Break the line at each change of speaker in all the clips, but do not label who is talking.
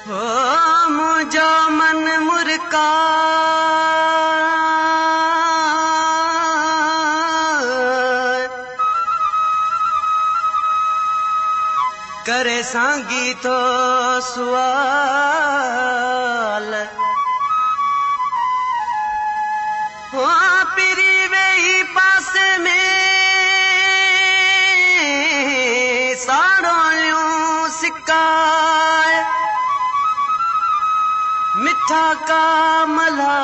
हो मुझो मन मुर्का करे सांगी तो सुवाल हो पिरी वेही पासे में साड़ोलियूं सिकाए मिठा का मला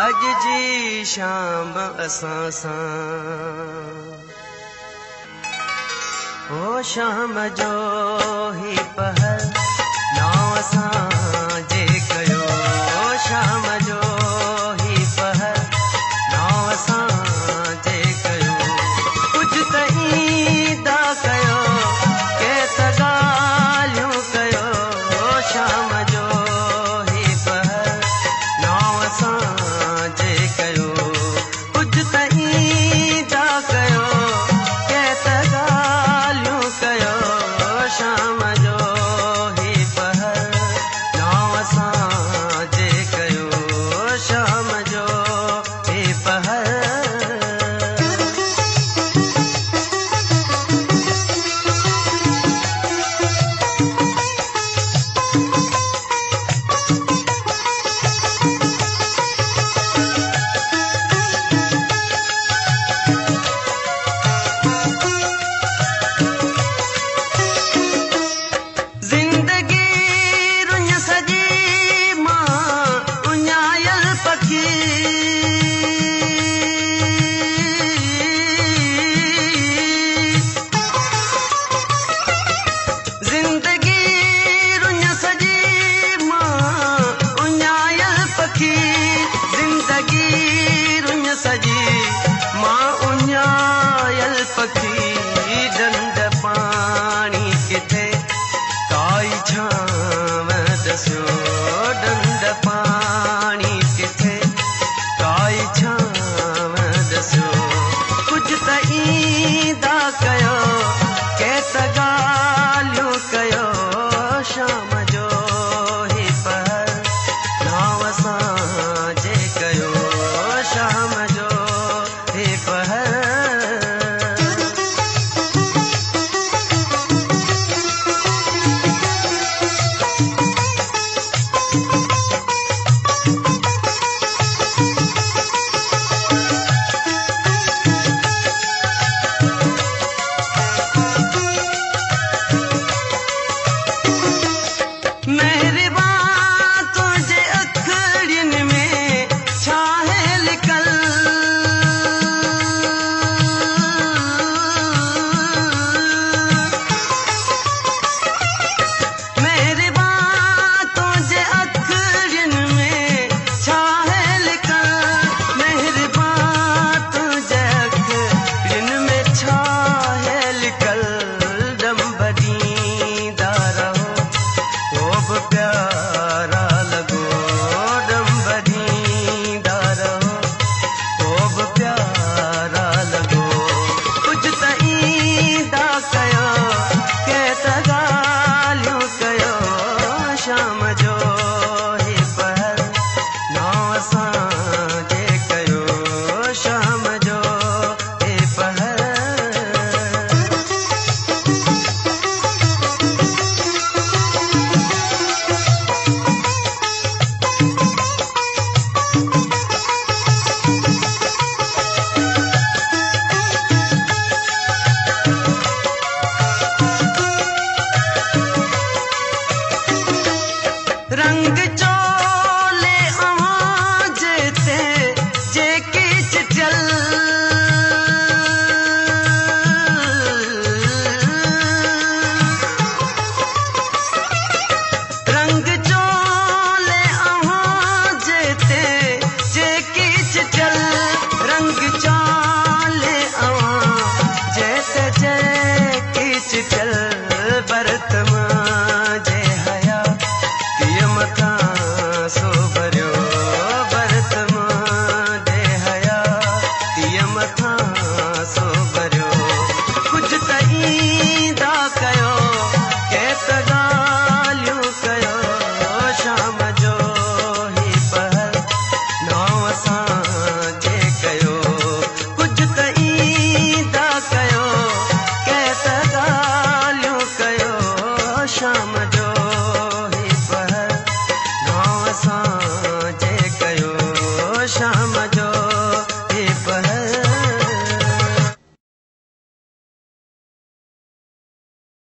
अज जी शाम असां सां ओ शाम जो ही पहर नाव असां जे कयो शाम जो ही पहर नाव असां जे कयो कुझु त ईंदा कयो के त ॻाल्हियूं कयो शाम जो ही पहर नाव असां जे कयो कुझु त ईंदा कयो के त शाम जो ही पहर नाव असां जे कयो शाम जो ही पहर सजी मां उञायल पखी डंड पाणी किथे काई छांव दस्यो डंड पाणी किथे काई छांव दस्यो कुझु त ईंदा कयो के त ॻाल्हियूं कयो शाम जो ही पहर नाव असां जे कयो शाम जो ही पहर शाम जो ही पहर नाव असां जे कयो शाम जो ही पहर रंग चोले आवाज ते जेकी चल रंग चोले आवाज ते जेकी चल रंग चोले आवाज ते जेकी चल बरतमा